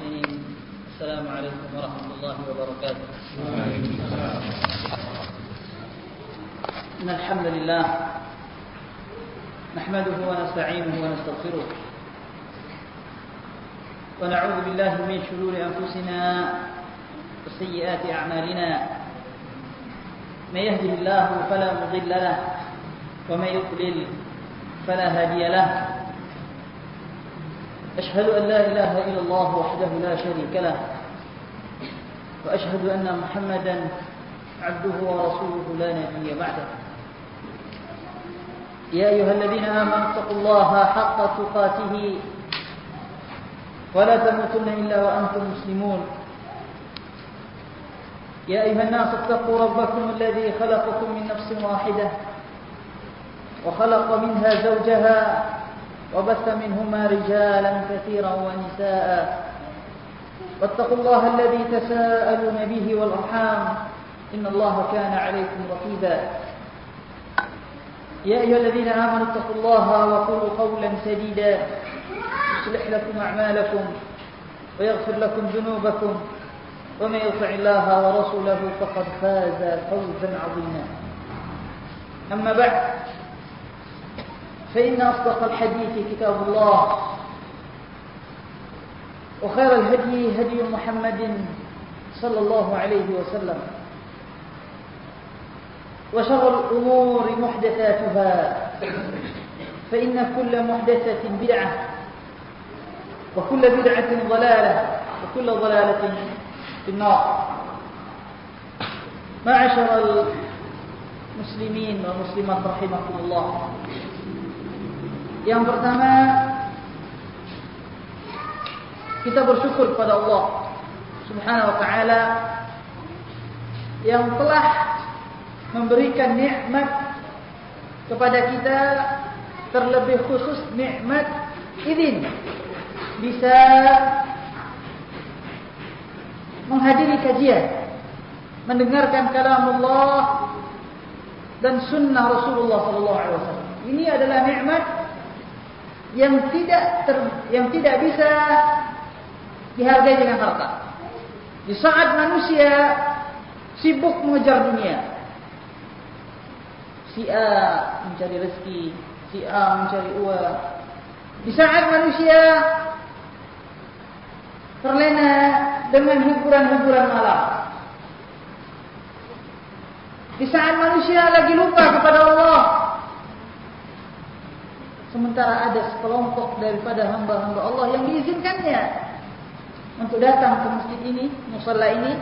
المؤمنين. السلام عليكم ورحمة الله وبركاته. إن الحمد لله نحمده ونستعينه ونستغفره ونعوذ بالله من شرور أنفسنا وسيئات أعمالنا. من يهده الله فلا مضل له ومن يضلل فلا هادي له. أشهد أن لا إله إلا الله وحده لا شريك له وأشهد أن محمدا عبده ورسوله لا نبي بعده. يا أيها الذين آمنوا اتقوا الله حق تقاته ولا تموتن إلا وأنتم مسلمون. يا أيها الناس اتقوا ربكم الذي خلقكم من نفس واحدة وخلق منها زوجها وبث منهما رجالا كثيرا ونساء واتقوا الله الذي تساءلون به والأرحام إن الله كان عليكم رقيبا. يا أيها الذين آمنوا اتقوا الله وقولوا قولا سديدا يصلح لكم أعمالكم ويغفر لكم ذنوبكم ومن يطع الله ورسوله فقد فاز فوزا عظيما. أما بعد فإن أصدق الحديث كتاب الله وخير الهدي هدي محمد صلى الله عليه وسلم وشر الأمور محدثاتها فإن كل محدثة بدعة وكل بدعة ضلالة وكل ضلالة في النار. معاشر المسلمين والمسلمات رحمكم الله. Yang pertama, kita bersyukur kepada Allah Subhanahu wa taala yang telah memberikan nikmat kepada kita, terlebih khusus nikmat izin bisa menghadiri kajian, mendengarkan kalam Allah dan sunnah Rasulullah sallallahu alaihi wasallam. Ini adalah nikmat yang tidak bisa dihargai dengan harta. Di saat manusia sibuk mengejar dunia, si A mencari rezeki, si A mencari uang. Di saat manusia terlena dengan hiburan-hiburan malam, di saat manusia lagi lupa kepada Allah, sementara ada sekelompok daripada hamba-hamba Allah yang diizinkannya untuk datang ke masjid ini, musalla ini,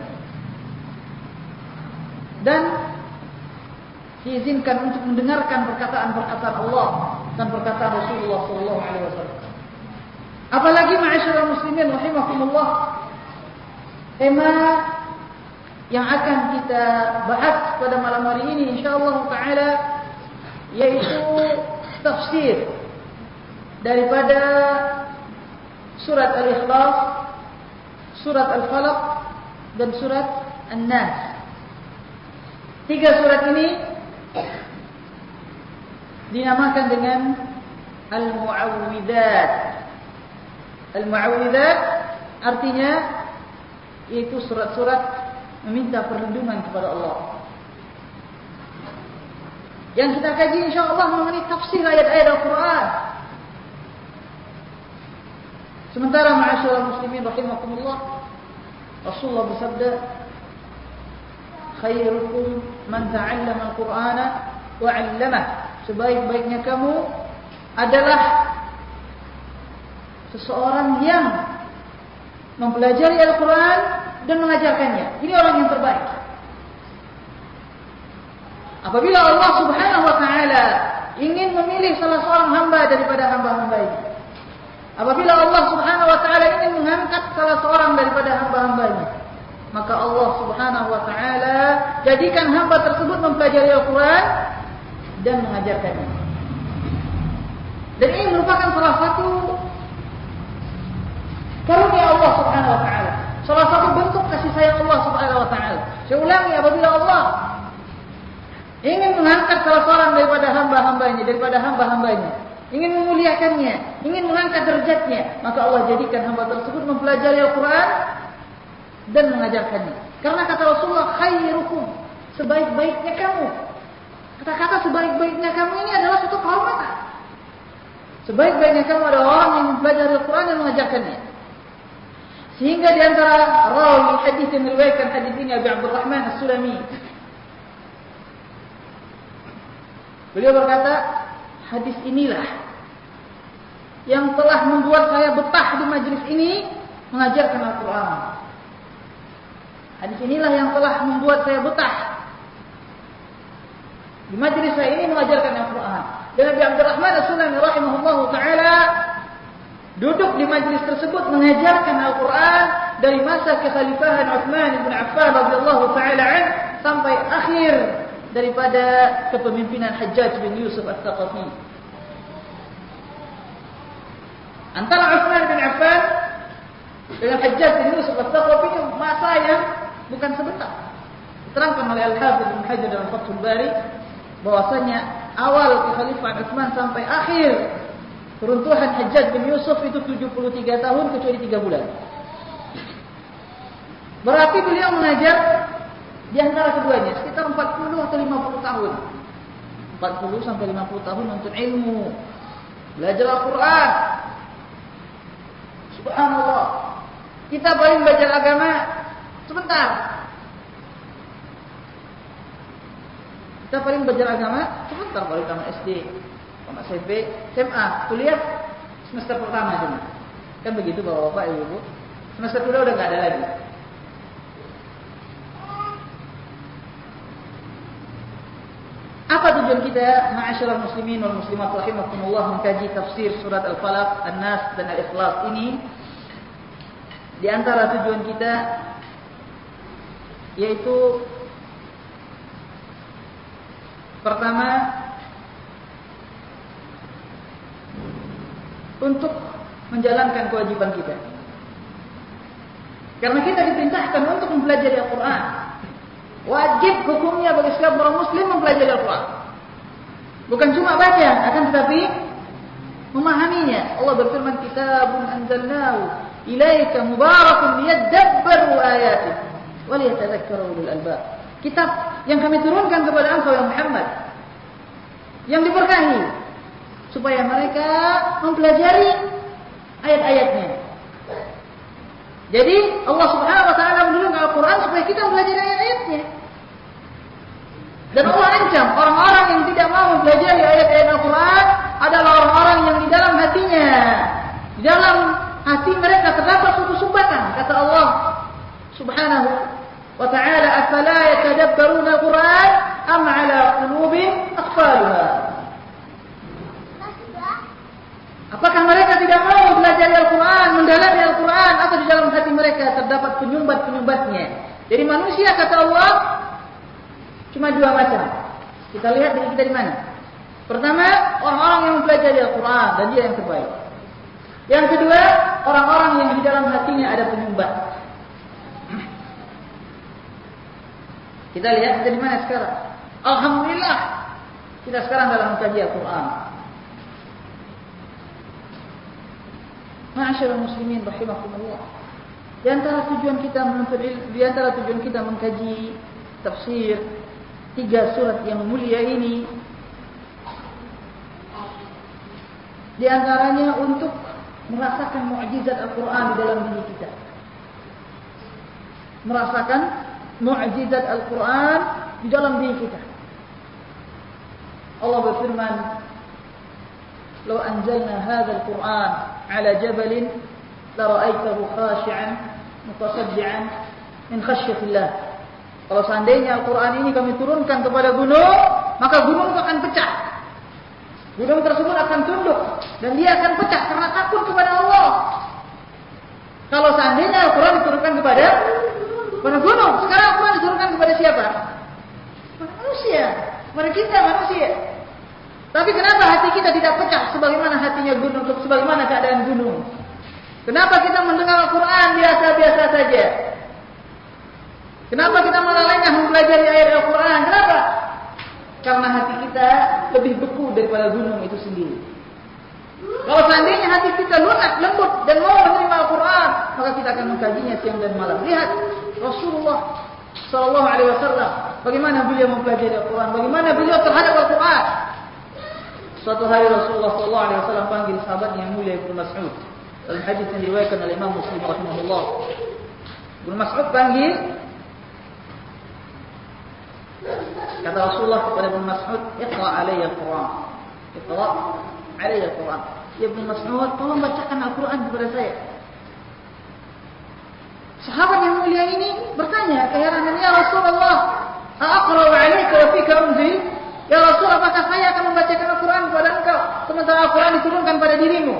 dan diizinkan untuk mendengarkan perkataan-perkataan Allah dan perkataan Rasulullah SAW. Apalagi ma'asyiral muslimin rahimakumullah, tema yang akan kita bahas pada malam hari ini insyaallah taala yaitu tafsir daripada surat Al-Ikhlas, surat Al-Falaq dan surat An-Nas. 3 surat ini dinamakan dengan Al-Mu'awwidzat. Al-Mu'awwidzat artinya yaitu surat-surat meminta perlindungan kepada Allah. Yang kita kaji insyaallah mengenai tafsir ayat-ayat Al-Quran. Sementara ma'asyiral muslimin rahimakumullah, Rasulullah bersabda, khairukum man ta'allama al-Qur'ana wa 'allamah. Sebaik-baiknya kamu adalah seseorang yang mempelajari Al-Quran dan mengajarkannya. Ini orang yang terbaik. Apabila Allah Subhanahu wa taala ingin memilih salah seorang hamba daripada hamba-hambanya, apabila Allah Subhanahu wa taala ingin mengangkat salah seorang daripada hamba-hambanya, maka Allah Subhanahu wa taala jadikan hamba tersebut mempelajari Al-Quran dan mengajarkannya. Dan ini merupakan salah satu karunia Allah Subhanahu wa taala, salah satu bentuk kasih sayang Allah Subhanahu wa taala. Saya ulangi, apabila Allah ingin mengangkat salah seorang daripada hamba-hambanya, ingin memuliakannya, ingin mengangkat derajatnya, maka Allah jadikan hamba tersebut mempelajari Al-Quran dan mengajarkannya. Karena kata Rasulullah, khairukum, sebaik-baiknya kamu. Kata-kata sebaik-baiknya kamu ini adalah suatu kehormatan. Sebaik-baiknya kamu adalah orang yang mempelajari Al-Quran dan mengajarkannya. Sehingga di antara rawi hadis yang meriwayatkan hadis ini Abu Abdurrahman As-Sulami, beliau berkata, hadis inilah yang telah membuat saya betah di majelis ini mengajarkan Al-Quran. Hadis inilah yang telah membuat saya betah di majelis saya ini mengajarkan Al-Quran. Dan Nabi Abdurrahman As-Sulami rahimahullahu ta'ala duduk di majelis tersebut mengajarkan Al-Quran dari masa kekhalifahan Utsman bin Affan radhiyallahu ta'ala an sampai akhir daripada kepemimpinan Hajjaj bin Yusuf Al-Thaqafi. Antara Utsman bin Affan dengan Hajjaj bin Yusuf Al-Thaqafi itu masa yang bukan sebentar. Diterangkan oleh Al-Hafidz Ibnu Hajar dalam Fathul Bari bahwasanya awal kekhalifahan Utsman sampai akhir keruntuhan Hajjaj bin Yusuf itu 73 tahun kecuali 3 bulan. Berarti beliau mengajar di antara keduanya sekitar 40 atau 50 tahun. 40 sampai 50 tahun untuk ilmu, belajar Al-Quran. Subhanallah. Kita paling belajar agama sebentar. Kita paling belajar agama sebentar, baru tamat SD, tamat SMP, SMA, kuliah semester pertama cuma. Kan begitu Bapak-bapak, Ibu-ibu. Semester kedua udah enggak ada lagi. Apa tujuan kita, ma'asyiral muslimin wal muslimat rahimakumullah, mengkaji tafsir surat Al-Falaq, An-Nas dan Al-Ikhlas ini? Di antara tujuan kita yaitu pertama, untuk menjalankan kewajiban kita. Karena kita diperintahkan untuk mempelajari Al-Quran. Wajib hukumnya bagi setiap orang muslim mempelajari Al-Quran. Bukan cuma baca, akan tetapi memahaminya. Allah berfirman, kitabun anzalnahu ilaika mubarakun liyadabbaru ayatih wa liyatadhakkaru ulul albab. Kitab yang kami turunkan kepada engkau yang Muhammad, yang diberkahi, supaya mereka mempelajari ayat-ayatnya. Jadi Allah Subhanahu wa taala menurunkan Al-Quran supaya kita mempelajari ayat-ayatnya. Dan Allah ancam orang-orang yang tidak mau mempelajari ayat-ayat Al-Quran adalah orang-orang yang di dalam hatinya, di dalam hati mereka terdapat suatu sumbatan. Kata Allah Subhanahu wa ta'ala, afala yatadabbaruna al-Quran am ala qulubin aqfalha. Apakah mereka tidak mau belajar Al-Quran, mendalami Al-Quran, atau di dalam hati mereka terdapat penyumbat-penyumbatnya? Jadi manusia, kata Allah, cuma 2 macam. Kita lihat diri kita di mana. Pertama, orang-orang yang mempelajari Al-Quran dan dia yang terbaik. Yang kedua, orang-orang yang di dalam hatinya ada penyumbat. Kita lihat kita di mana sekarang. Alhamdulillah, kita sekarang dalam mengkaji Al-Quran. Ma'asyiral muslimin rahimakumullah. Di antara tujuan kita mengkaji tafsir 3 surat yang mulia ini, di antaranya untuk merasakan mukjizat Al-Quran di dalam diri kita. Merasakan mukjizat Al-Quran di dalam diri kita. Allah berfirman, "Law anzalna hadzal Qur'an 'ala jabalin la ra'aitahu khashi'an mutasaddian min khasyatillah." Kalau seandainya Al-Quran ini kami turunkan kepada gunung, maka gunung itu akan pecah. Gunung tersebut akan tunduk dan dia akan pecah karena takut kepada Allah. Kalau seandainya Al-Quran diturunkan kepada gunung, sekarang Al-Quran diturunkan kepada siapa? Manusia. Kepada kita manusia. Tapi kenapa hati kita tidak pecah sebagaimana hatinya gunung, sebagaimana keadaan gunung? Kenapa kita mendengar Al-Quran biasa-biasa saja? Kenapa kita malah lengah mempelajari ayat Al-Quran? Kenapa? Karena hati kita lebih beku daripada gunung itu sendiri. Kalau seandainya hati kita lunak, lembut dan mau menerima Al-Quran, maka kita akan mengkajinya siang dan malam. Lihat Rasulullah Sallallahu Alaihi Wasallam, bagaimana beliau mempelajari Al-Quran, bagaimana beliau terhadap Al-Quran. Suatu hari Rasulullah Sallallahu Alaihi Wasallam panggil sahabat yang mulia Ibnu Mas'ud. Dalam hadis yang diriwayatkan oleh Imam Muslim rahimahullah, Ibnu Mas'ud panggil, kata Rasulullah kepada Ibnu Mas'ud, "Iqra' alayya Al-Quran." Iqra' alayya Al-Quran. Ya Ibnu Mas'ud, tolong bacakan Al-Quran kepada saya. Sahabat yang mulia ini bertanya keheranan, "Ya Rasulullah, aqra'u 'alaika wa fika unzil?" Ya Rasul, apakah saya akan membacakan Al-Quran kepada engkau sementara Al-Quran diturunkan pada dirimu?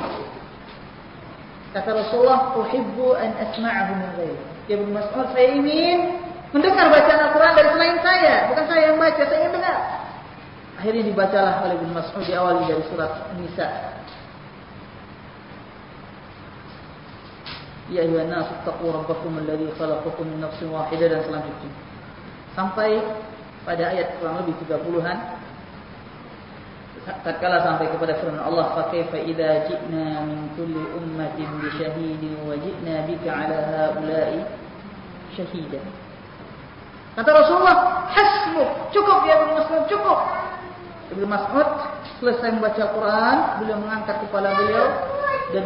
Kata Rasulullah, "Uhibbu an asma'ahu min ghairi." Ya Ibnu Mas'ud, saya ingin mendengar bacaan Al-Quran dari selain saya, bukan saya yang baca, saya ingin dengar. Akhirnya dibacalah oleh Ibnu Mas'ud diawali dari surat Nisa. Ya ayyuhan nas ittaqu rabbakum alladzi khalaqakum min nafsin wahidah dan selanjutnya. Sampai pada ayat kurang lebih 30-an. Tatkala sampai kepada firman Allah, "Fa kaifa idza ji'na min kulli ummatin bi syahidin wa ji'na bika 'ala haula'i syahida." Kata Rasulullah, "Hasbuk, cukup ya Ibnu Mas'ud, cukup." Ibnu Mas'ud selesai membaca Al-Quran, beliau mengangkat kepala beliau dan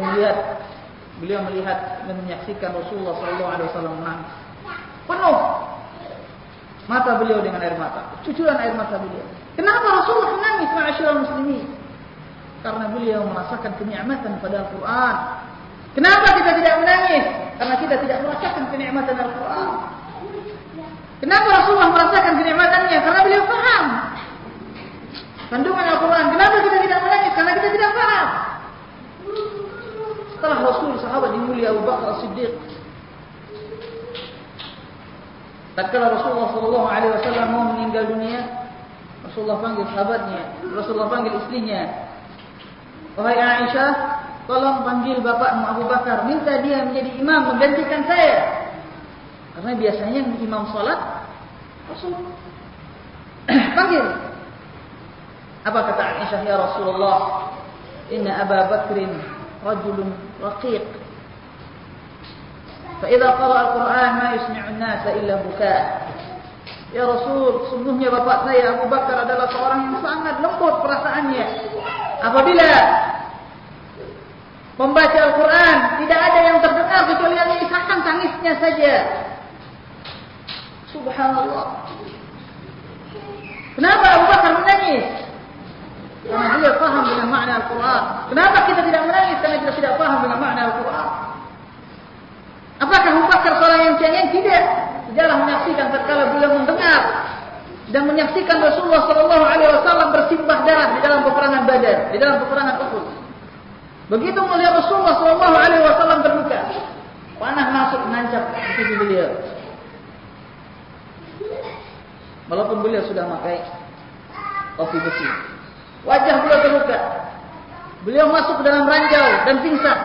melihat dan menyaksikan Rasulullah SAW menangis. Penuh mata beliau dengan air mata, cucuran air mata beliau. Kenapa Rasulullah menangis, ma'asyiral muslimin? Karena beliau merasakan kenikmatan pada Al-Quran. Kenapa kita tidak menangis? Karena kita tidak merasakan kenikmatan Al-Quran. Kenapa Rasulullah merasakan kenikmatannya? Karena beliau paham kandungan Al-Quran. Kenapa kita tidak menangis? Karena kita tidak paham. Setelah Rasul, sahabat yang mulia Abu Bakar As-Siddiq, tatkala Rasulullah Sallallahu Alaihi Wasallam mau meninggal dunia, Rasulullah panggil sahabatnya, Rasulullah panggil istrinya, "Wahai Aisyah, tolong panggil bapakmu Abu Bakar, minta dia menjadi imam menggantikan saya." Karena biasanya imam salat Rasul panggil. Apa kata Aisyah, "Ya Rasulullah, inna Abu Bakrin rajulun raqiq. Fa idza qara'a al-Qur'an ma yusmi'u an-nasa illa bukaa." Ya Rasul, sungguhnya bapak saya Abu Bakar adalah seorang yang sangat lembut perasaannya. Apabila membaca Al-Quran, tidak ada yang terdengar kecuali hanya isakan tangisnya saja. Subhanallah. Kenapa Abu Bakar menangis? Karena dia paham dengan makna Al-Quran. Kenapa kita tidak menangis? Karena kita tidak paham dengan makna Al-Quran. Apakah Abu Bakar seorang yang cengeng? Tidak. Sejarah menyaksikan tatkala beliau mendengar dan menyaksikan Rasulullah Sallallahu Alaihi Wasallam bersimbah darah di dalam peperangan Badar, di dalam peperangan Uhud. Begitu melihat Rasulullah Sallallahu Alaihi Wasallam terluka, panah masuk menancap di tubuh beliau. Walaupun beliau sudah memakai topi besi, wajah beliau terluka. Beliau masuk ke dalam ranjau dan pingsan.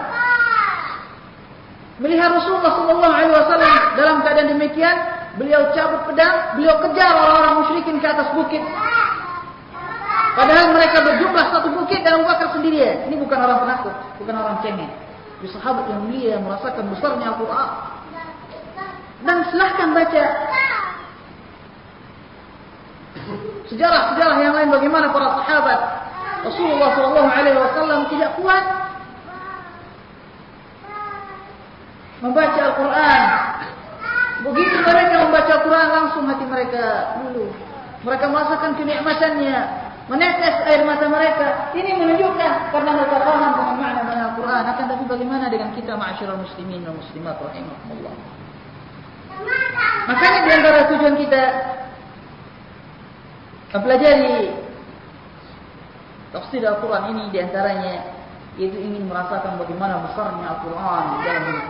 Melihat Rasulullah Sallallahu Alaihi Wasallam dalam keadaan demikian, beliau cabut pedang, beliau kejar orang-orang musyrikin ke atas bukit. Padahal mereka berjumlah satu bukit dan Abu Bakar sendirian. Ini bukan orang penakut, bukan orang cengeng. Ini sahabat yang mulia merasakan besarnya Al-Quran. Dan silahkan baca sejarah-sejarah yang lain bagaimana para sahabat Rasulullah Sallallahu Alaihi Wasallam tidak kuat membaca Al-Quran. Begitu mereka membaca Al-Quran, langsung hati mereka luluh. Mereka merasakan kenikmatannya, menetes air mata mereka. Ini menunjukkan karena mereka paham dengan makna Al-Quran. Akan tapi bagaimana dengan kita, ma'asyiral muslimin dan muslimat rahimahumullah? Makanya di antara tujuan kita mempelajari tafsir Al-Quran ini di antaranya yaitu ingin merasakan bagaimana besarnya Al-Quran di dalam hidup.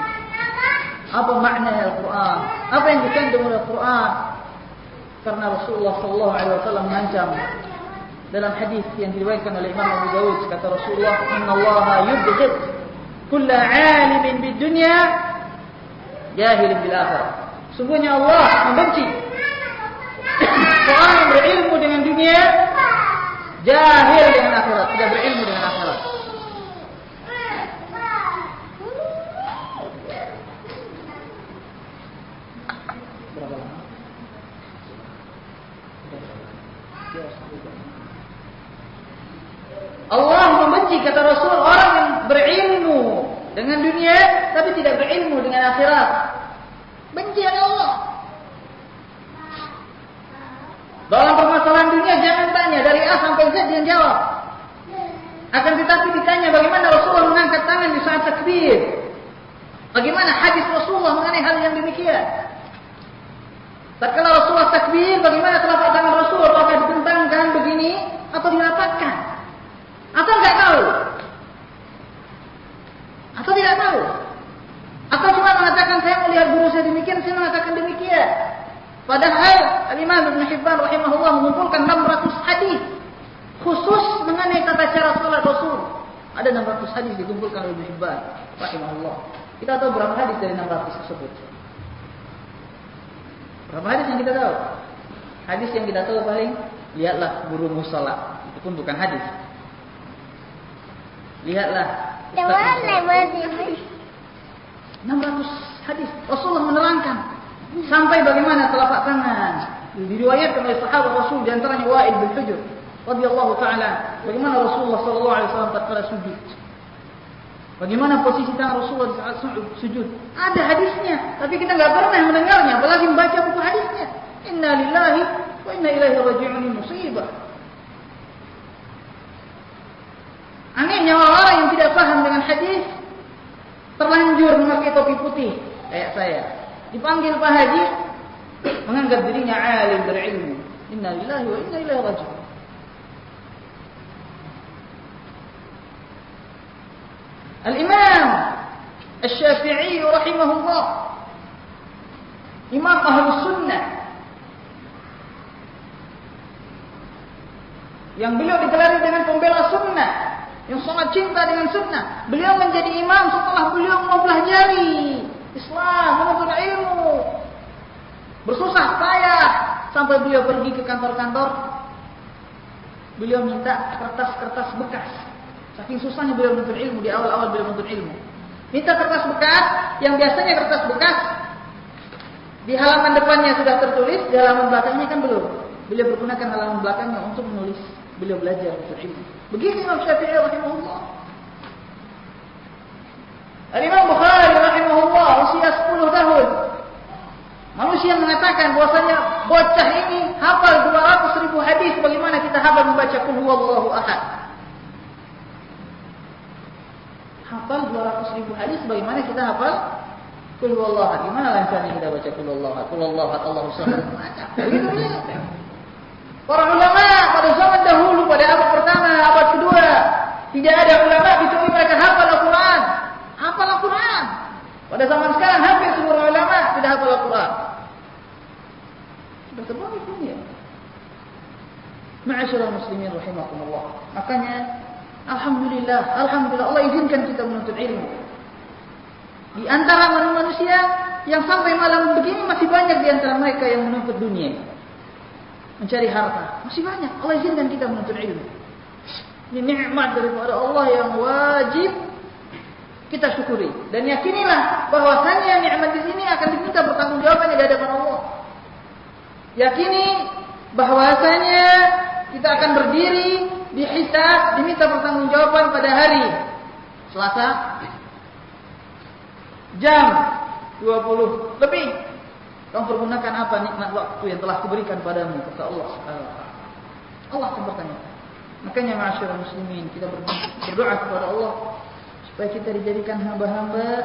Apa makna Al-Quran? Apa yang dikandung oleh Al-Quran? Karena Rasulullah Sallallahu Alaihi Wasallam mengancam dalam hadis yang diriwayatkan oleh Imam Abu Dawud, kata Rasulullah, "Inna Allah yubghid kulla 'alimin bid dunya jahilin bil akhirah." Sungguhnya Allah membenci seorang yang berilmu dengan dunia, jahil dengan akhirat, tidak berilmu dengan akhirat. Allah membenci, kata Rasul, orang yang berilmu dengan dunia tapi tidak berilmu dengan akhirat. Benci oleh Allah. Dalam permasalahan dunia jangan tanya dari A sampai Z, jangan jawab. Akan tetapi ditanya bagaimana Rasulullah mengangkat tangan di saat takbir. Bagaimana hadis Rasulullah mengenai hal yang demikian. Tatkala Rasulullah takbir, bagaimana telapak tangan Rasul, apakah dibentangkan begini atau dirapatkan? Atau enggak tahu? Atau tidak tahu? Atau cuma mengatakan saya melihat guru saya demikian, saya mengatakan demikian. Padahal Imam Ibn Hibban rahimahullah mengumpulkan 600 hadis khusus mengenai tata cara salat Rasul. Ada 600 hadis dikumpulkan oleh Ibn Hibban rahimahullah. Kita tahu berapa hadis dari 600 tersebut? Berapa hadis yang kita tahu? Hadis yang kita tahu paling, lihatlah guru musola. Itu pun bukan hadis. Lihatlah 600 hadis Rasulullah menerangkan sampai bagaimana telapak tangan diriwayatkan oleh sahabat Rasul, di antaranya Wa'il bin Hujr radhiyallahu taala, bagaimana Rasulullah sallallahu alaihi wasallam tatkala sujud, bagaimana posisi tangan Rasulullah di saat sujud. Ada hadisnya, tapi kita enggak pernah mendengarnya, apalagi membaca buku hadisnya. Inna lillahi wa inna ilaihi raji'un, musibah. Anehnya orang yang tidak paham dengan hadis terlanjur memakai topi putih kayak saya. Dipanggil Pak Haji, menganggap dirinya alim berilmu. Inna lillahi wa inna ilaihi raji'un. Al-Imam Asy-Syafi'i rahimahullah, Imam Ahlus Sunnah, yang beliau digelari dengan pembela sunnah, yang sangat cinta dengan sunnah. Beliau menjadi imam setelah beliau mempelajari Islam, menuntut ilmu, bersusah payah sampai beliau pergi ke kantor-kantor. Beliau minta kertas-kertas bekas. Saking susahnya beliau menuntut ilmu, di awal-awal beliau menuntut ilmu. Minta kertas bekas, yang biasanya kertas bekas di halaman depannya sudah tertulis, di halaman belakangnya kan belum. Beliau menggunakan halaman belakangnya untuk menulis. Beliau belajar menuntut ilmu. Begitu Imam Syafi'i rahimahullah. Al-Imam Bukhari rahimahullah usia 10 tahun. Manusia mengatakan bahwasanya bocah ini hafal 200.000 hadis, bagaimana kita hafal membaca qul huwallahu ahad. Hafal 200.000 hadis, bagaimana kita hafal qul huwallahu ahad. Gimana lancarnya kita baca qul huwallahu ahad, qul huwallahu ahad, Allahu samad. Begitu ya. Para ulama pada zaman dahulu, pada abad pertama, abad kedua, tidak ada ulama kecuali mereka hafal Al-Quran. Hafal Al-Quran. Pada zaman sekarang hampir semua ulama tidak hafal Al-Quran. Sudah terbalik dunia. Ma'asyiral muslimin rahimakumullah. Makanya alhamdulillah Allah izinkan kita menuntut ilmu. Di antara manusia yang sampai malam begini masih banyak di antara mereka yang menuntut dunia, mencari harta. Masih banyak. Allah izinkan kita menuntut ilmu. Ini nikmat daripada Allah yang wajib kita syukuri. Dan yakinilah bahwasanya nikmat di sini akan diminta pertanggungjawabannya di hadapan Allah. Yakini bahwasanya kita akan berdiri dihisab, diminta pertanggungjawaban pada hari Selasa jam 20 lebih. Kamu pergunakan apa nikmat waktu yang telah kuberikan padamu, kata Allah Subhanahu wa taala. Allah akan bertanya. Makanya ma'asyiral muslimin, kita berdoa kepada Allah supaya kita dijadikan hamba-hamba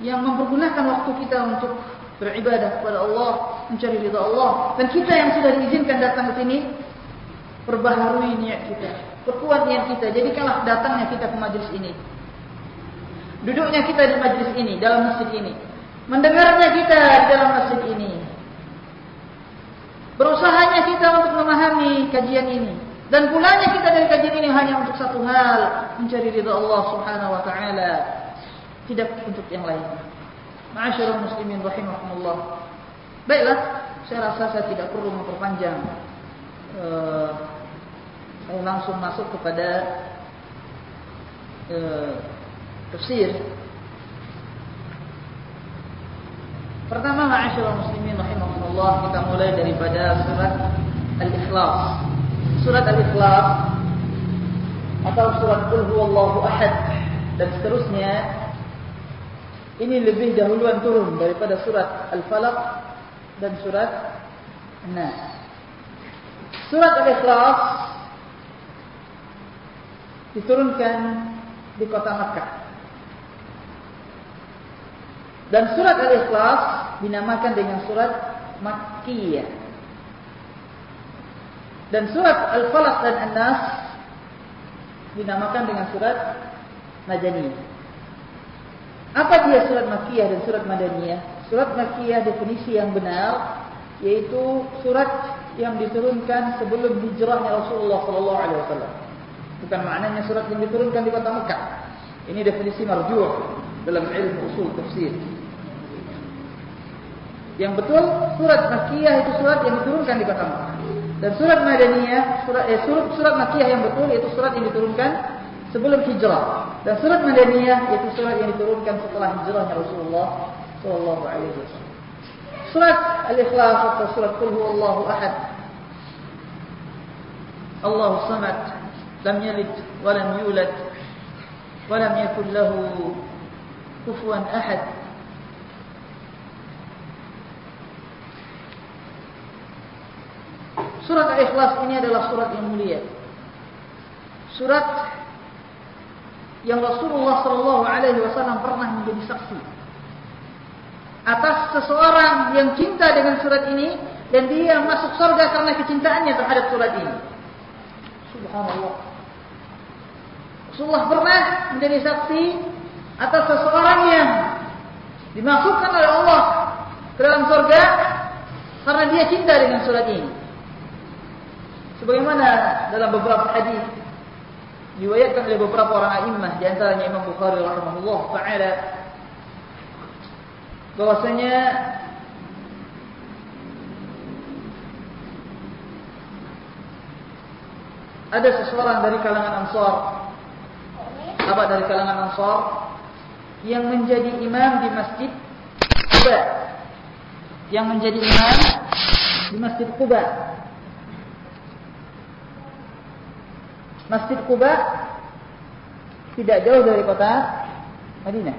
yang mempergunakan waktu kita untuk beribadah kepada Allah, mencari ridha Allah. Dan kita yang sudah diizinkan datang ke sini, perbaharui niat kita, perkuat niat kita. Jadikanlah datangnya kita ke majlis ini, duduknya kita di majlis ini, dalam masjid ini, mendengarnya kita di dalam masjid ini, berusahanya kita untuk memahami kajian ini, dan pulangnya kita dari kajian ini hanya untuk satu hal, mencari ridha Allah Subhanahu wa taala, tidak untuk yang lain. Ma'asyiral muslimin rahimakumullah. Baiklah, saya rasa saya tidak perlu memperpanjang. Saya langsung masuk kepada tafsir. Pertama, ma'asyiral muslimin rahimakumullah, kita mulai daripada surat Al-Ikhlas. Surat Al-Ikhlas atau surat Qul Huwallahu Ahad dan seterusnya ini lebih dahuluan turun daripada surat Al-Falaq dan surat An-Nas. Surat Al-Ikhlas diturunkan di kota Makkah. Dan surat Al-Ikhlas dinamakan dengan surat Makkiyah. Dan surat Al-Falaq dan An-Nas dinamakan dengan surat Madaniyah. Apa dia surat Makkiyah dan surat Madaniyah? Surat Makkiyah definisi yang benar yaitu surat yang diturunkan sebelum hijrahnya Rasulullah sallallahu alaihi wasallam. Bukan maknanya surat yang diturunkan di kota Mekah. Ini definisi marjuh dalam ilmu usul tafsir. Yang betul surat Makkiyah itu surat yang diturunkan di kota Mekah. Dan surat Madaniyah, surat Makkiyah yang betul itu surat yang diturunkan sebelum hijrah. Dan surat Madaniyah itu surat yang diturunkan setelah hijrahnya Rasulullah sallallahu alaihi wasallam. Surat Al-Ikhlas atau surat Qul Huwallahu Ahad. Allahu Samad, lam yalid wa lam yulad wa lam yakul lahu kufuwan ahad. Surat Al-Ikhlas ini adalah surat yang mulia. Surat yang Rasulullah sallallahu alaihi wasallam pernah menjadi saksi atas seseorang yang cinta dengan surat ini dan dia masuk surga karena kecintaannya terhadap surat ini. Subhanallah. Rasulullah pernah menjadi saksi atas seseorang yang dimasukkan oleh Allah ke dalam surga karena dia cinta dengan surat ini. Sebagaimana dalam beberapa hadis diriwayatkan oleh beberapa orang a'immah, di antaranya Imam Bukhari rahimahullah taala, bahwasanya ada seseorang dari kalangan Ansar, sahabat dari kalangan Ansar yang menjadi imam di Masjid Quba. Yang menjadi imam di Masjid Quba. Masjid Quba tidak jauh dari kota Madinah.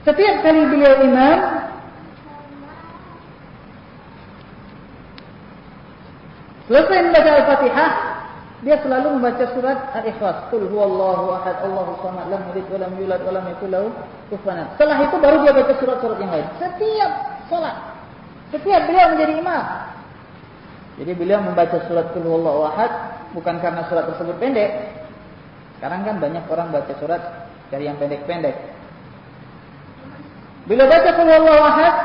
Setiap kali beliau imam, selesai membaca Al-Fatihah, dia selalu membaca surat Al-Ikhlas. Qul huwallahu ahad, Allahu samad, lam yalid wa lam yulad wa lam yakul lahu kufuwan ahad. Setelah itu baru dia baca surat-surat yang lain. Setiap salat, setiap beliau menjadi imam. Jadi beliau membaca surat Qul huwallahu ahad bukan karena surat tersebut pendek. Sekarang kan banyak orang baca surat dari yang pendek-pendek. Bila baca Qul huwallahu ahad,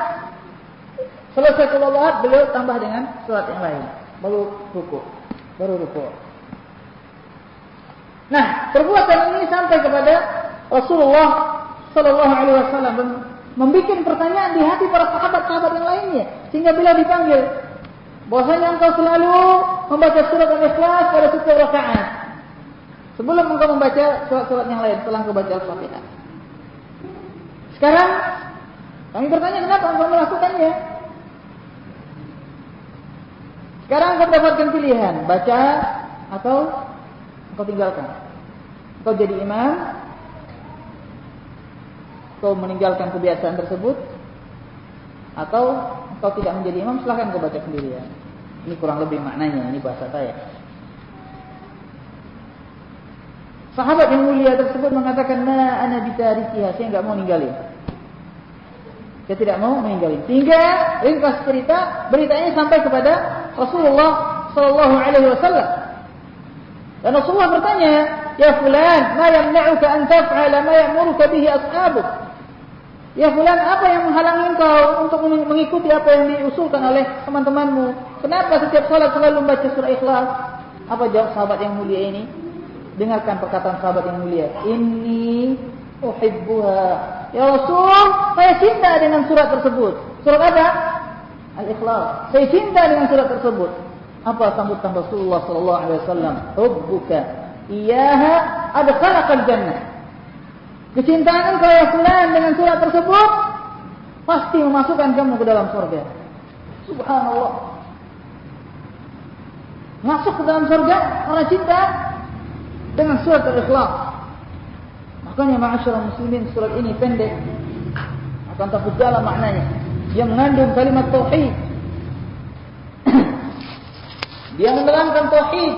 selesai Qul huwallahu ahad, beliau tambah dengan surat yang lain. Baru ruku. Nah, perbuatan ini sampai kepada Rasulullah sallallahu alaihi wasallam dan membuat pertanyaan di hati para sahabat-sahabat yang lainnya, sehingga beliau dipanggil. Bahwasanya engkau selalu membaca surat Al-Ikhlas pada setiap rakaat. Sebelum engkau membaca surat-surat yang lain, setelah engkau baca Al-Fatihah. Sekarang kami bertanya, kenapa engkau melakukannya? Sekarang engkau mendapatkan pilihan, baca atau engkau tinggalkan. Engkau jadi imam, engkau meninggalkan kebiasaan tersebut, atau engkau tidak menjadi imam, silahkan engkau baca sendirian. Ini kurang lebih maknanya, ini bahasa saya. Sahabat yang mulia tersebut mengatakan, "Ma ana bitarikiha," saya enggak mau ninggalin. Saya tidak mau meninggalin. Sehingga ringkas cerita, beritanya sampai kepada Rasulullah sallallahu alaihi wasallam. Dan Rasulullah bertanya, "Ya fulan, ma yamna'uka an taf'ala ma ya'muruka bihi ashabuk?" Ya fulan, apa yang menghalangi engkau untuk mengikuti apa yang diusulkan oleh teman-temanmu? Kenapa setiap salat selalu membaca surah Ikhlas? Apa jawab sahabat yang mulia ini? Dengarkan perkataan sahabat yang mulia. Inni uhibbuha. Ya Rasul, saya cinta dengan surat tersebut. Surat apa? Al-Ikhlas. Saya cinta dengan surat tersebut. Apa sambutan Rasulullah sallallahu alaihi wasallam? Hubbuka iyyaha adkhalakal jannah. Kecintaan engkau ya fulan dengan surat tersebut pasti memasukkan kamu ke dalam surga. Subhanallah. masuk ke dalam surga karena cinta dengan surat Al-Ikhlas. Makanya ma'asyiral muslimin, surat ini pendek akan tapi dalam maknanya. Dia mengandung kalimat tauhid. Dia menerangkan tauhid,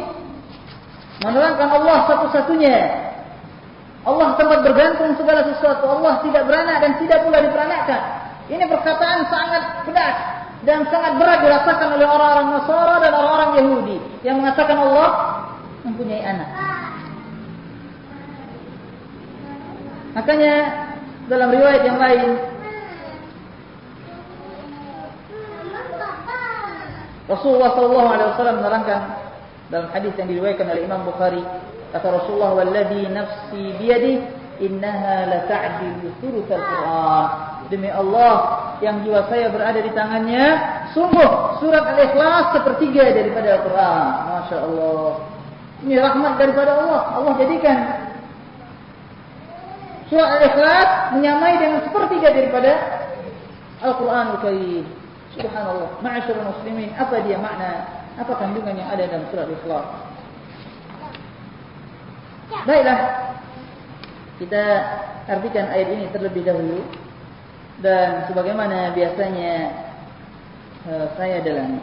menerangkan Allah satu-satunya. Allah tempat bergantung segala sesuatu. Allah tidak beranak dan tidak pula diperanakkan. Ini perkataan sangat pedas dan sangat berat dirasakan oleh orang-orang Nasara dan orang-orang Yahudi yang mengatakan Allah mempunyai anak. Makanya dalam riwayat yang lain, Rasulullah SAW menerangkan dalam hadis yang diriwayatkan oleh Imam Bukhari, kata Rasulullah, "Walladzi nafsi biyadihi innaha la ta'dilu thulutsal Qur'an." Demi Allah yang jiwa saya berada di tangannya, sungguh surat Al-Ikhlas sepertiga daripada Al-Qur'an. Masya Allah. Ini rahmat daripada Allah. Allah jadikan surat Al-Ikhlas menyamai dengan sepertiga daripada Al-Qur'anul Karim. Subhanallah. Ma'asyiral muslimin, apa dia makna, apa kandungan yang ada dalam surat Al-Ikhlas? Baiklah, kita artikan ayat ini terlebih dahulu. Dan sebagaimana biasanya saya dalam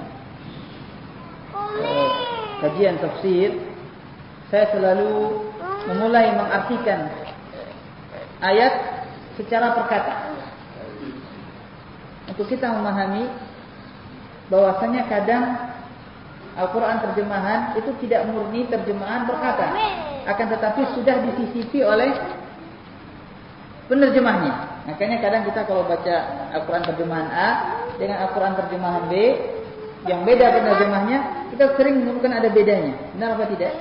kajian tafsir, saya selalu memulai mengartikan ayat secara perkata, untuk kita memahami bahwasanya kadang Al-Quran terjemahan itu tidak murni terjemahan perkata, akan tetapi sudah disisipi oleh penerjemahnya. Makanya kadang kita kalau baca Al-Quran terjemahan A dengan Al-Quran terjemahan B yang beda penerjemahnya, kita sering menemukan ada bedanya. Benar apa tidak?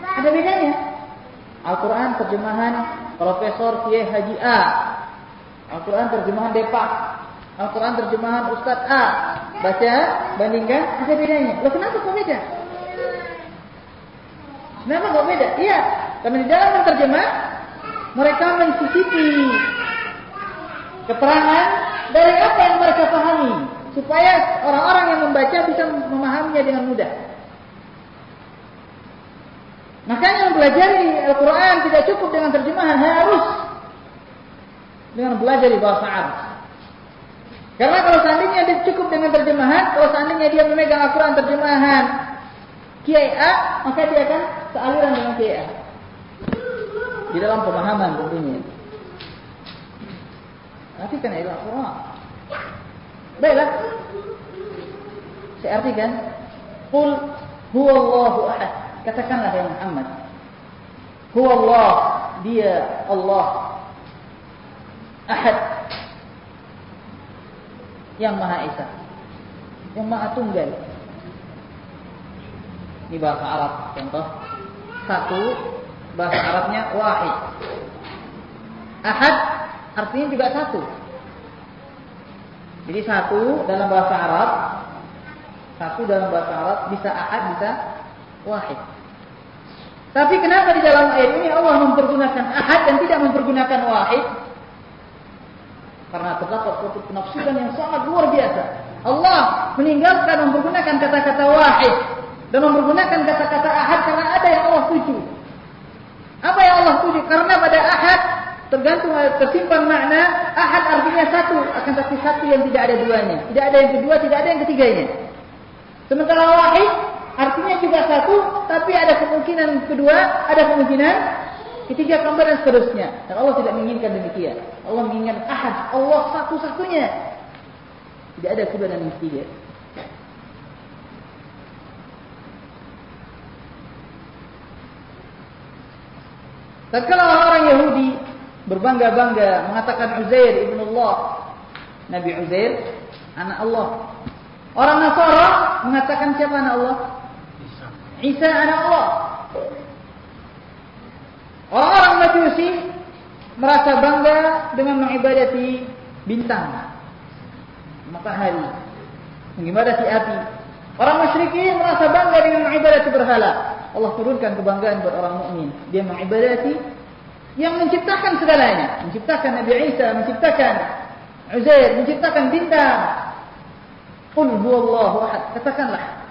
Ada bedanya. Al-Quran terjemahan Profesor Kiai Haji A, Al-Quran terjemahan Depak, Al-Quran terjemahan Ustadz A, baca, bandingkan, ada bedanya. Loh, kenapa kok beda? Kenapa kok beda? Iya, karena di dalam menerjemah mereka mensisipi keterangan dari apa yang mereka pahami, supaya orang-orang yang membaca bisa memahaminya dengan mudah. Makanya mempelajari Al-Quran tidak cukup dengan terjemahan, harus dengan belajar bahasa Arab. Karena kalau seandainya dia cukup dengan terjemahan, kalau seandainya dia memegang Al-Quran terjemahan Kiai A, maka dia akan sealiran dengan Kiai A di dalam pemahaman tentunya. Tapi kan Al-Quran. Baiklah, saya artikan, Qul huwallahu ahad. Katakanlah ya Muhammad, huwallah, dia Allah, ahad, yang Maha Esa, yang Maha Tunggal. Ini bahasa Arab, contoh satu, bahasa Arabnya wahid. Ahad artinya juga satu. Jadi satu dalam bahasa Arab, satu dalam bahasa Arab bisa ahad, bisa wahid. Tapi kenapa di dalam ayat ini Allah mempergunakan ahad dan tidak mempergunakan wahid? Karena terdapat suatu penafsiran yang sangat luar biasa. Allah meninggalkan mempergunakan kata-kata wahid dan mempergunakan kata-kata ahad karena ada yang Allah tuju. Apa yang Allah tuju? Karena pada ahad tergantung tersimpan makna. Ahad artinya satu, akan tapi satu yang tidak ada duanya, tidak ada yang kedua, tidak ada yang ketiganya. Sementara wahid artinya juga satu, tapi ada kemungkinan kedua, ada kemungkinan ketiga, keempat dan seterusnya. Dan Allah tidak menginginkan demikian. Allah menginginkan ahad, Allah satu-satunya. Tidak ada kedua dan ketiga. Tatkala orang Yahudi berbangga-bangga mengatakan Uzair ibn Allah, Nabi Uzair anak Allah. Orang Nasara mengatakan siapa anak Allah? Isa anak Allah. Orang-orang Majusi merasa bangga dengan mengibadati bintang, matahari, mengibadati api. Orang musyrikin merasa bangga dengan mengibadati berhala. Allah turunkan kebanggaan buat orang mukmin. Dia mengibadati yang menciptakan segalanya, menciptakan Nabi Isa, menciptakan Uzair, menciptakan bintang. Qul huwallahu ahad. Katakanlah,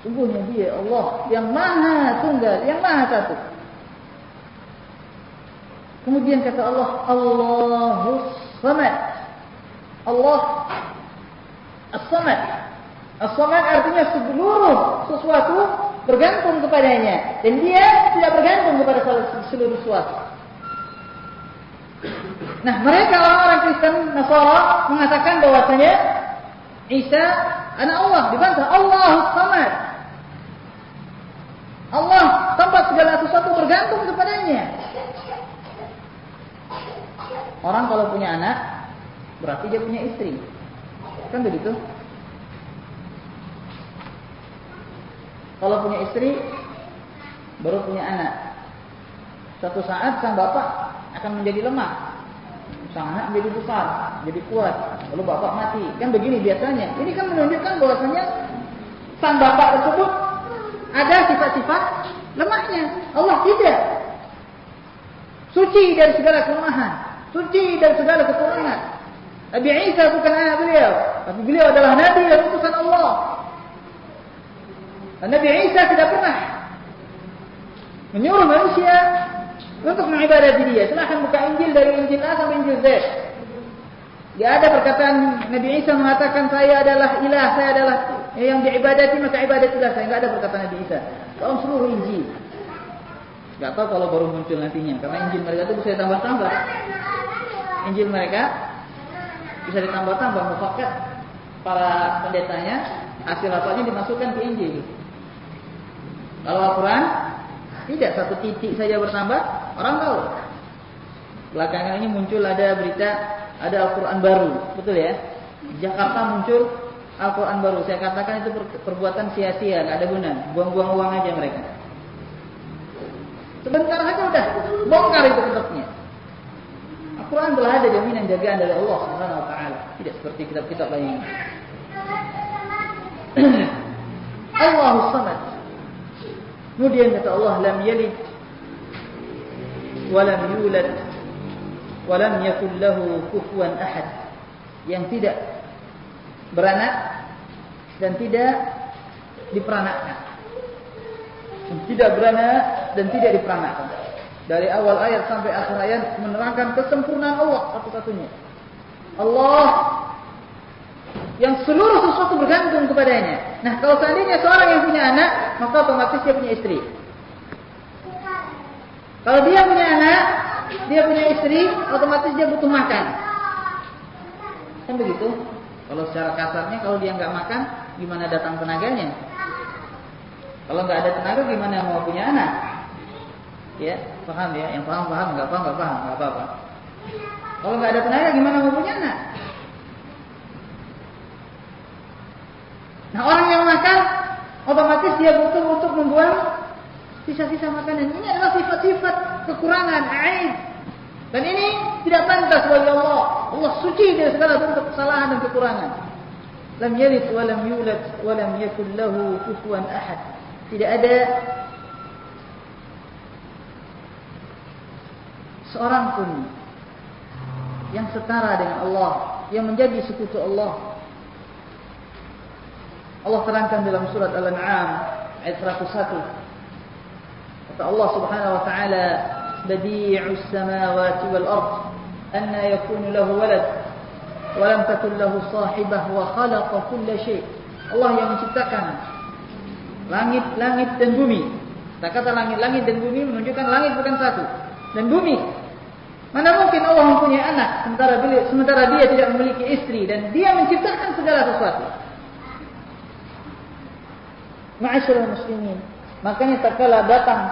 Sungguhnya dia Allah yang maha tunggal, yang maha satu. Kemudian kata Allah, Allahus Samad. Allah As-Samad. As-Samad artinya seluruh sesuatu bergantung kepadanya. Dan dia tidak bergantung kepada seluruh sesuatu. Nah, mereka orang-orang Kristen Nasara mengatakan bahwasanya Isa anak Allah, dibantah Allahus Samad. Allah tempat segala sesuatu bergantung kepadanya. Orang kalau punya anak berarti dia punya istri. Kan begitu? Kalau punya istri baru punya anak. Suatu saat sang bapak akan menjadi lemah. Sang anak menjadi besar, jadi kuat. Lalu bapak mati. Kan begini biasanya. Ini kan menunjukkan bahwasanya sang bapak tersebut ada sifat-sifat lemahnya. Allah tidak. Suci dari segala kelemahan, suci dari segala kekurangan. Nabi Isa bukan anak beliau, tapi beliau adalah nabi dan utusan Allah. Dan Nabi Isa tidak pernah menyuruh manusia untuk mengibadati dia. Silahkan buka Injil dari Injil A sampai Injil Z. Tidak ada perkataan Nabi Isa mengatakan saya adalah ilah, saya adalah yang diibadati, maka ibadatilah saya. Tidak ada perkataan Nabi Isa. Dalam seluruh Injil. Tidak tahu kalau baru muncul nantinya, karena Injil mereka itu bisa ditambah-tambah. Injil mereka bisa ditambah-tambah, mufakat para pendetanya, hasil apanya dimasukkan ke Injil. Kalau Al-Quran tidak, satu titik saja bertambah, orang tahu. Belakangan ini muncul ada berita, ada Al-Quran baru, betul ya? Di Jakarta muncul Al-Quran baru. Saya katakan itu perbuatan sia-sia, nggak ada guna, buang-buang uang aja mereka. Sebentar saja udah bongkar itu kitabnya. Al-Quran telah ada jaminan jagaan dari Allah Subhanahu Wa Taala, tidak seperti kitab-kitab lain. Allahus Samad. Kemudian kata Allah, lam yalid wa lam yulad wa lam yakul lahu kufuwan ahad. Yang tidak beranak dan tidak diperanakkan. Tidak beranak dan tidak diperanakkan. Dari awal ayat sampai akhir ayat menerangkan kesempurnaan Allah satu-satunya. Allah yang seluruh sesuatu bergantung kepadanya. Nah, kalau seandainya seorang yang punya anak, maka otomatis dia punya istri. Kalau dia punya anak, dia punya istri, otomatis dia butuh makan. Kan begitu? Kalau secara kasarnya, kalau dia nggak makan, gimana datang tenaganya? Kalau nggak ada tenaga, gimana mau punya anak? Ya, paham ya? Yang paham, nggak paham, nggak apa-apa. Kalau nggak ada tenaga, gimana mau punya anak? Nah, orang yang makan, otomatis dia butuh untuk membuang sisa-sisa makanan. Ini adalah sifat-sifat kekurangan, aib. Dan ini tidak pantas bagi Allah. Allah suci dari segala bentuk kesalahan dan kekurangan. Lam yalid wa lam yulad wa lam yakul lahu kufuwan ahad. Tidak ada seorang pun yang setara dengan Allah, yang menjadi sekutu Allah. Allah terangkan dalam surat Al-An'am ayat 101. Kata Allah Subhanahu wa taala, "Badi'us samawati wal ard, anna yakunu lahu walad, wa lam takul lahu sahibah, wa khalaqa kulla syai'." Allah yang menciptakan langit-langit dan bumi. Kata langit-langit dan bumi menunjukkan langit bukan satu, dan bumi. Mana mungkin Allah mempunyai anak sementara dia tidak memiliki istri dan dia menciptakan segala sesuatu. Ma'asyiral muslimin, makanya tatkala datang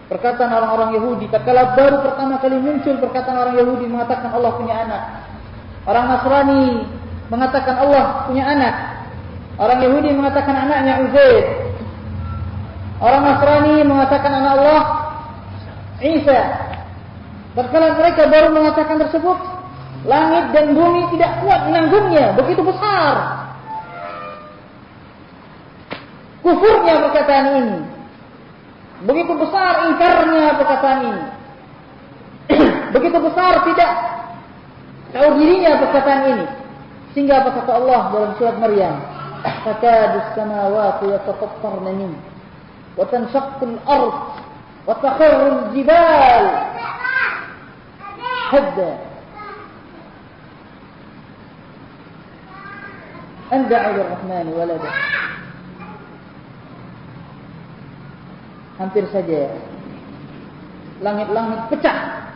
perkataan orang-orang Yahudi, tatkala baru pertama kali muncul perkataan orang Yahudi mengatakan Allah punya anak. Orang Nasrani mengatakan Allah punya anak. Orang Yahudi mengatakan anaknya Uzair. Orang Nasrani mengatakan anak Allah Isa. Tatkala mereka baru mengatakan tersebut, langit dan bumi tidak kuat menanggungnya, begitu besar kufurnya perkataan ini, begitu besar ingkarnya perkataan ini, begitu besar tidak tahu dirinya perkataan ini. Sehingga apa kata Allah dalam surat Maryam, takadu as-samawati yatafattarna minhu wa tanshaqqu al-ard wa takhirru al-jibal hadda an da'u lir-rahmani walada. Hampir saja langit-langit pecah,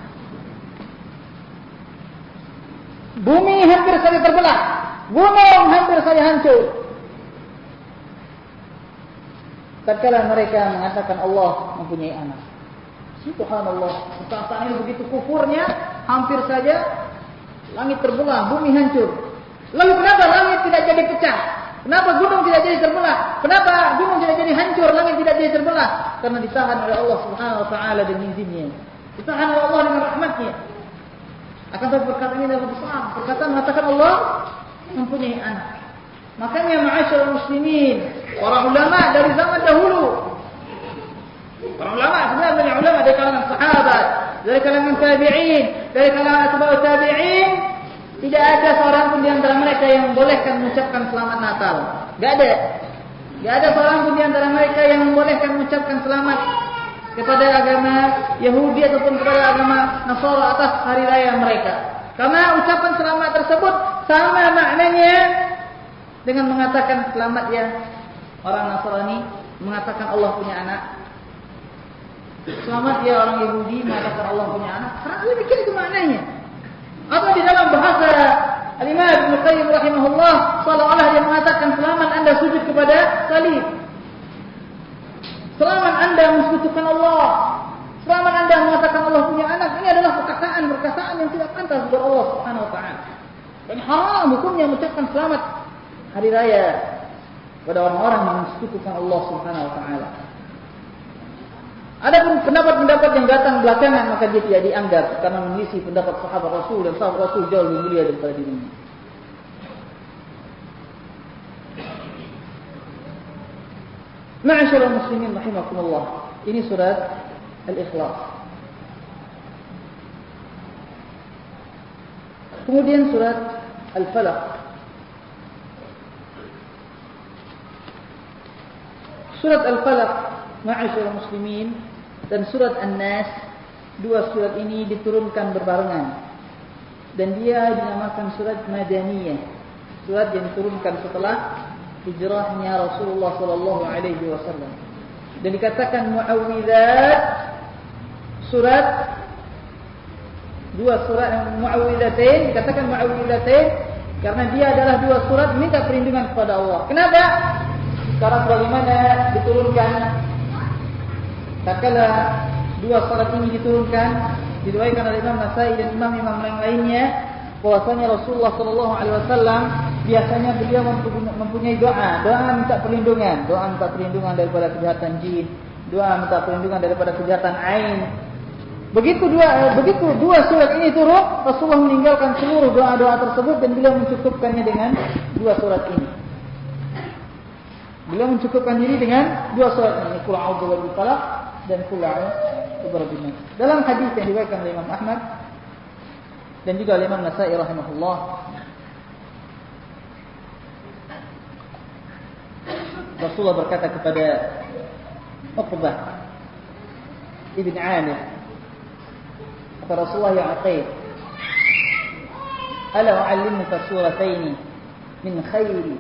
bumi hampir saja terbelah, gunung hampir saja hancur. Tatkala mereka mengatakan Allah mempunyai anak. Subhanallah, perkataan ini begitu kufurnya, hampir saja langit terbelah, bumi hancur. Lalu kenapa langit tidak jadi pecah? Kenapa gunung tidak jadi terbelah? Kenapa gunung tidak jadi hancur, langit tidak jadi terbelah? Karena ditahan oleh Allah Subhanahu wa taala dengan izinnya. Ditahan oleh Allah dengan rahmatnya. Akan tetapi perkataan ini adalah besar. Perkataan mengatakan Allah mempunyai anak. Makanya ma'asyiral muslimin, para ulama dari zaman dahulu, para ulama sebenarnya ulama dari kalangan sahabat, dari kalangan tabi'in, dari kalangan atba'ut tabi'in, tidak ada seorang pun di antara mereka yang membolehkan mengucapkan selamat Natal. Tidak ada. Tidak ada seorang pun di antara mereka yang membolehkan mengucapkan selamat kepada agama Yahudi ataupun kepada agama Nasara atas hari raya mereka. Karena ucapan selamat tersebut sama maknanya dengan mengatakan selamat ya orang Nasrani mengatakan Allah punya anak. Selamat ya orang Yahudi mengatakan Allah punya anak. Karena demikian itu maknanya. Atau di dalam bahasa Al-Imam Ibnu Qayyim rahimahullah, seolah-olah dia mengatakan selamat Anda sujud kepada salib. Selamat Anda mensekutukan Allah. Selamat Anda mengatakan Allah punya anak. Ini adalah perkataan yang tidak pantas kepada Allah Subhanahu wa taala. Dan haram hukumnya mengucapkan selamat hari raya kepada orang-orang yang mensekutukan Allah Subhanahu wa taala. Adapun pendapat-pendapat yang datang belakangan maka dia tidak dianggap karena menyelisih pendapat sahabat Rasul, dan sahabat Rasul jauh lebih mulia daripada dirinya. Ma'asyiral muslimin rahimakumullah. Ini surat Al-Ikhlas. Kemudian surat Al-Falaq. Surat Al-Falaq, ma'asyiral muslimin, dan surat An-Nas, dua surat ini diturunkan berbarengan. Dan dia dinamakan surat Madaniyah. Surat yang diturunkan setelah hijrahnya Rasulullah sallallahu alaihi wasallam. Dan dikatakan muawwidzat, surat, dua surat muawwidzatain, dikatakan muawwidzatain karena dia adalah dua surat minta perlindungan kepada Allah. Kenapa? Karena bagaimana diturunkan, tatkala dua surat ini diturunkan, diriwayatkan oleh Imam Nasai dan imam-imam lainnya bahwasanya Rasulullah sallallahu alaihi wasallam biasanya beliau mempunyai doa minta perlindungan, daripada kejahatan jin, doa minta perlindungan daripada kejahatan ain. Begitu dua surat ini turun, Rasulullah meninggalkan seluruh doa-doa tersebut dan beliau mencukupkannya dengan dua surat ini. Beliau mencukupkan diri dengan dua surat ini, Qul a'udzu birabbil falaq dan Qul a'udzu birabbin nas. Dalam hadis yang diriwayatkan oleh Imam Ahmad dan juga oleh Imam Nasai rahimahullah, Rasulullah berkata kepada Uqbah ibn Amir, kata Rasulullah, ya Aqil, ala u'allimuka surataini min khairi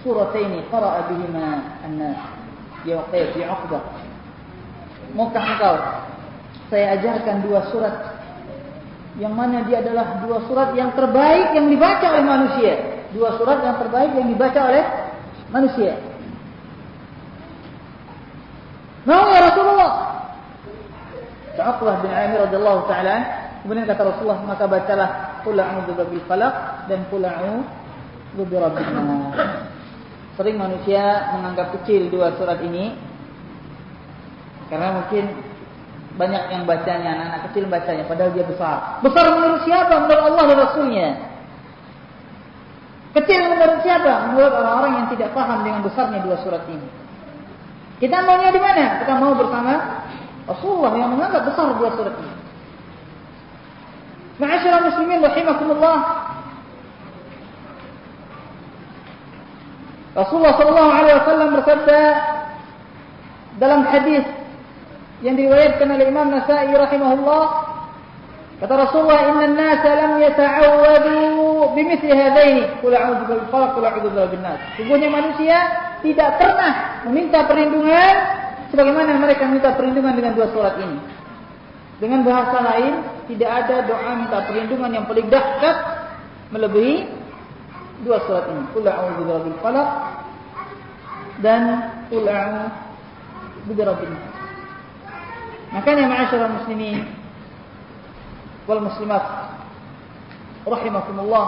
surataini qara'a bihima an-nas. Ya Aqil, ya Uqbah, maukah engkau saya ajarkan dua surat yang mana dia adalah dua surat yang terbaik yang dibaca oleh manusia. Dua surat yang terbaik yang dibaca oleh manusia. Mau ya Rasulullah? Uqbah bin Amir radhiyallahu ta'ala, kemudian kata Rasulullah, maka bacalah Qul a'udzu birabbil falaq dan Qul a'udzu birabbin nas. Sering manusia menganggap kecil dua surat ini karena mungkin banyak yang bacanya, anak-anak kecil bacanya, padahal dia besar. Besar menurut siapa? Menurut Allah dan Rasulnya. Kecil menurut siapa? Menurut orang-orang yang tidak paham dengan besarnya dua surat ini. Kita maunya di mana? Kita mau bersama Rasulullah yang menganggap besar dua surat ini. Ma'asyiral muslimin rahimakumullah. Rasulullah SAW bersabda dalam hadis yang diriwayatkan oleh Imam Nasa'i rahimahullah, kata Rasulullah, "Innan nasa lam yata'awwadu bimithli hadaini, qul a'udzu birabbil falaq, qul a'udzu birabbin nas." Sungguhnya manusia tidak pernah meminta perlindungan sebagaimana mereka minta perlindungan dengan dua surat ini. Dengan bahasa lain, tidak ada doa minta perlindungan yang paling dahsyat melebihi dua surat ini. Qul a'udzu birabbil falaq dan qul a'udzu birabbin nas. Makanya ma'asyiral muslimin wal muslimat rahimakumullah,